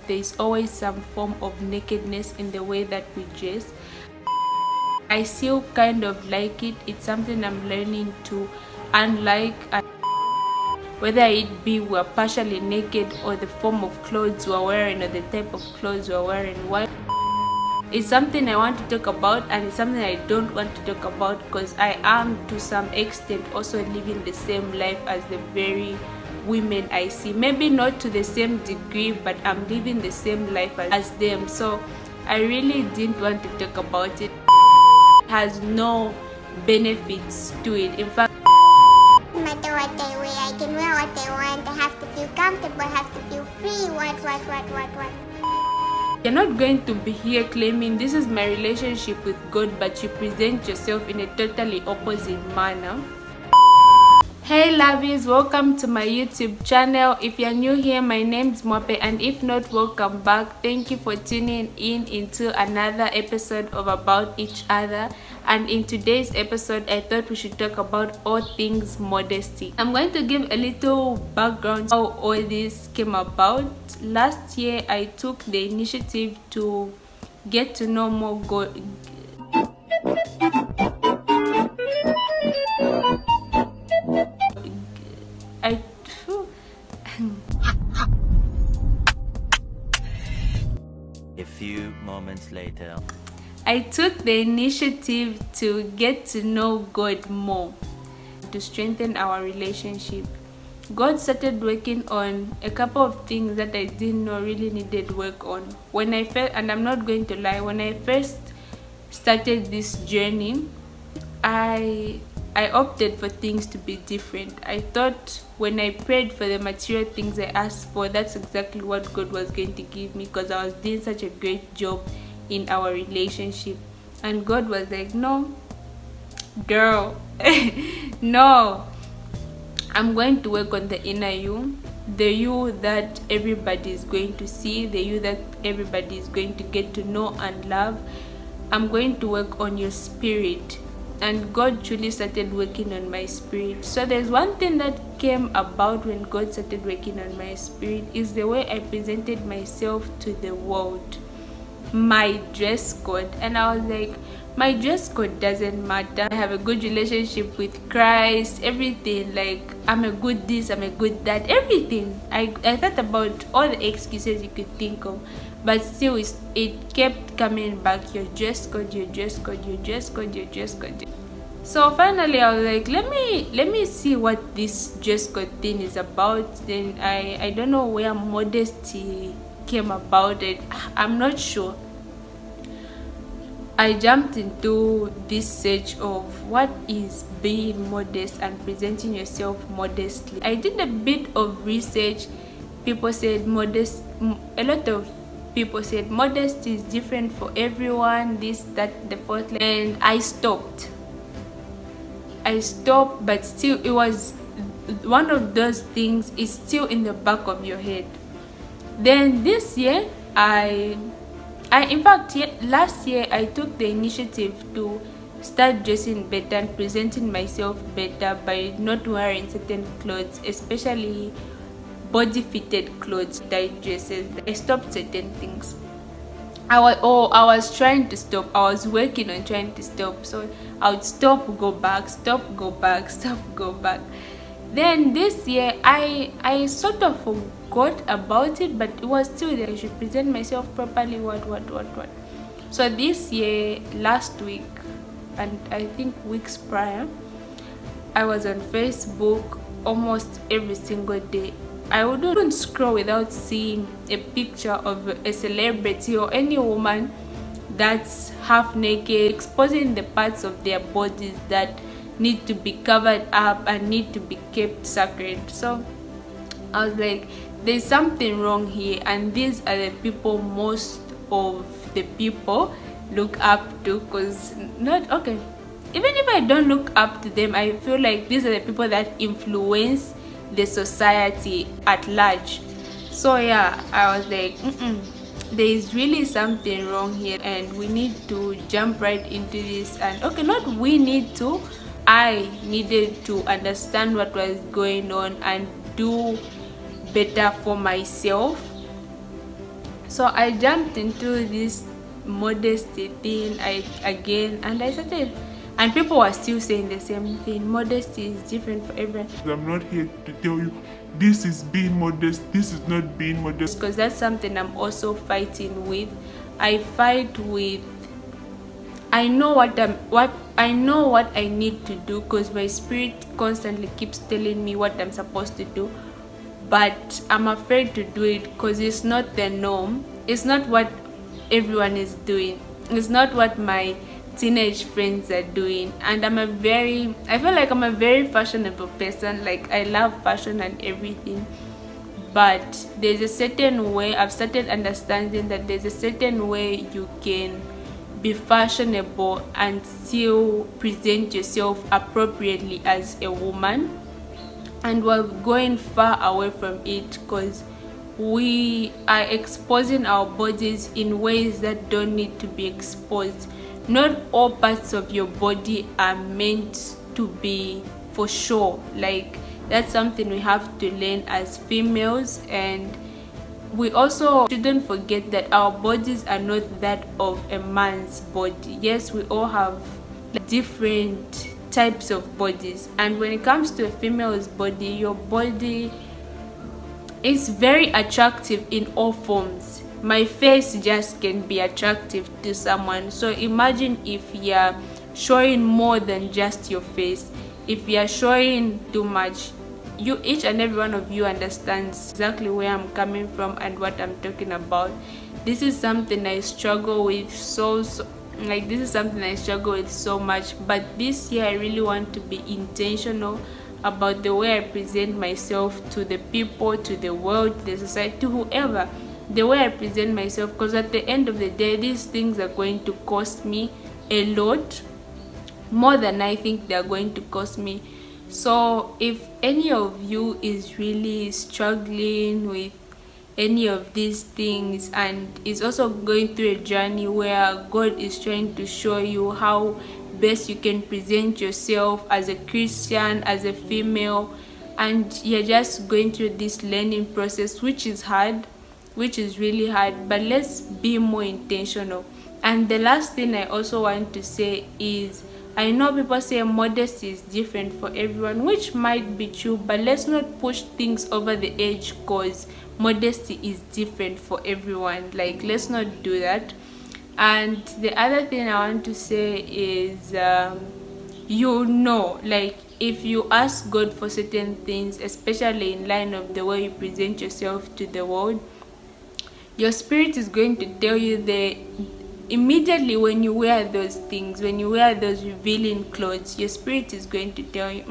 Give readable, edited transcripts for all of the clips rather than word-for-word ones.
there's always some form of nakedness in the way that we dress. I still kind of like it. It's something I'm learning to unlike, whether it be we're partially naked or the form of clothes we're wearing or the type of clothes we're wearing. Why? It's something I want to talk about, and it's something I don't want to talk about because I am to some extent also living the same life as the very women I see. Maybe not to the same degree, but I'm living the same life as them. So I really didn't want to talk about it. It has no benefits to it. In fact, no matter what they wear, I can wear what they want. I have to feel comfortable, I have to feel free. What? you're not going to be here claiming this is my relationship with God, but you present yourself in a totally opposite manner. Hey lovies, welcome to my YouTube channel. If you're new here, my name's Mwape, and if not, welcome back. Thank you for tuning in into another episode of About Each Other. And in today's episode, I thought we should talk about all things modesty. I'm going to give a little background how all this came about. Last year, I took the initiative to get to know more God. A few moments later, I took the initiative to get to know God more, to strengthen our relationship. God started working on a couple of things that I didn't know really needed work on. When I first, and I'm not going to lie, when I first started this journey, I opted for things to be different. I thought when I prayed for the material things I asked for, that's exactly what God was going to give me, because I was doing such a great job in our relationship. And God was like, no girl, no, I'm going to work on the inner you, the you that everybody is going to see, the you that everybody is going to get to know and love. I'm going to work on your spirit. And God truly started working on my spirit. So there's one thing that came about when God started working on my spirit, is the way I presented myself to the world, my dress code. And I was like, my dress code doesn't matter. I have a good relationship with Christ, everything. Like, I'm a good this, I'm a good that, everything. I thought about all the excuses you could think of, but still it kept coming back. Your dress code, your dress code, your dress code, your dress code. So finally I was like, let me see what this dress code thing is about. Then I don't know where modesty came about it. I'm not sure. I jumped into this search of what is being modest and presenting yourself modestly. I did a bit of research. People said modest, a lot of people said modesty is different for everyone, this, that, the fourth, and I stopped, but still it was one of those things is still in the back of your head. Then this year, in fact, last year I took the initiative to start dressing better and presenting myself better by not wearing certain clothes, especially body fitted clothes, tight dresses. I stopped certain things. I was trying to stop. I was working on trying to stop. So I would stop, go back, stop, go back, stop, go back. Then this year I sort of forgot about it, but it was still there. I should present myself properly, what. So this year, last week, and I think weeks prior, I was on Facebook almost every single day. I wouldn't scroll without seeing a picture of a celebrity or any woman that's half naked, exposing the parts of their bodies that need to be covered up and need to be kept sacred. So I was like, there's something wrong here, and these are the people most of the people look up to. Because not okay, even if I don't look up to them, I feel like these are the people that influence the society at large. So yeah, I was like, there is really something wrong here, and we need to jump right into this. And okay, not we need to, I needed to understand what was going on and do better for myself. So I jumped into this modesty thing again, and I started, and people were still saying the same thing. Modesty is different for everyone. I'm not here to tell you this is being modest, this is not being modest, because that's something I'm also fighting with. I fight with, I know what I need to do, because my spirit constantly keeps telling me what I'm supposed to do, but I'm afraid to do it because it's not the norm. It's not what everyone is doing. It's not what my teenage friends are doing. And I feel like I'm a very fashionable person. Like, I love fashion and everything, but there's a certain way. I've started understanding that there's a certain way you can be fashionable and still present yourself appropriately as a woman. And we're going far away from it because we are exposing our bodies in ways that don't need to be exposed. Not all parts of your body are meant to be for sure. Like, that's something we have to learn as females. And we also shouldn't forget that our bodies are not that of a man's body. Yes, we all have different types of bodies, and when it comes to a female's body, your body is very attractive in all forms. My face just can be attractive to someone. So imagine if you're showing more than just your face. If you're showing too much, each and every one of you understands exactly where I'm coming from and what I'm talking about. This is something I struggle with this is something I struggle with so much. But this year I really want to be intentional about the way I present myself to the people, to the world, the society, to whoever. The way I present myself, because at the end of the day, these things are going to cost me a lot, more than I think they're going to cost me. So if any of you is really struggling with any of these things and is also going through a journey where God is trying to show you how best you can present yourself as a Christian, as a female, and you're just going through this learning process, which is hard, which is really hard, but let's be more intentional. And the last thing I also want to say is, I know people say modesty is different for everyone, which might be true, but let's not push things over the edge because modesty is different for everyone. Like, let's not do that. And the other thing I want to say is, like, if you ask God for certain things, especially in line of the way you present yourself to the world, your spirit is going to tell you immediately when you wear those things, when you wear those revealing clothes, your spirit is going to tell you,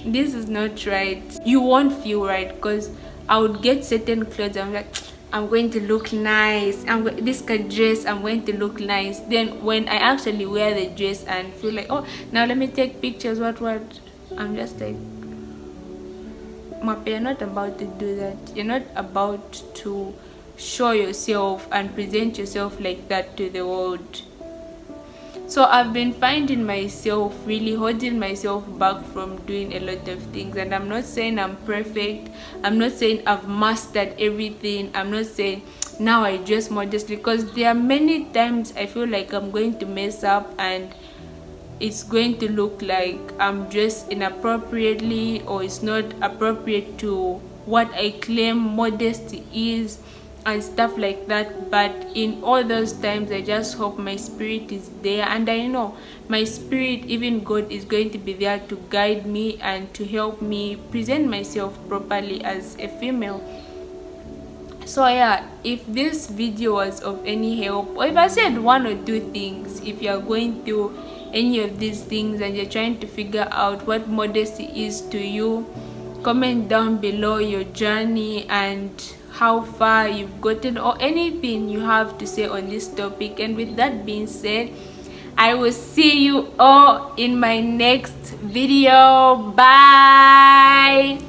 this is not right. You won't feel right, because I would get certain clothes, I'm like, I'm going to look nice, this dress, I'm going to look nice. Then when I actually wear the dress and feel like, oh, now let me take pictures, what, I'm just like, you're not about to do that. You're not about to show yourself and present yourself like that to the world. So I've been finding myself really holding myself back from doing a lot of things. And I'm not saying I'm perfect, I'm not saying I've mastered everything, I'm not saying now I dress modestly, because there are many times I feel like I'm going to mess up and it's going to look like I'm dressed inappropriately, or it's not appropriate to what I claim modesty is and stuff like that. But in all those times, I just hope my spirit is there, and I know my spirit, even God, is going to be there to guide me and to help me present myself properly as a female. So yeah, if this video was of any help, or if I said one or two things, if you're going through any of these things and you're trying to figure out what modesty is to you, comment down below your journey and how far you've gotten, or anything you have to say on this topic. And with that being said, I will see you all in my next video. Bye.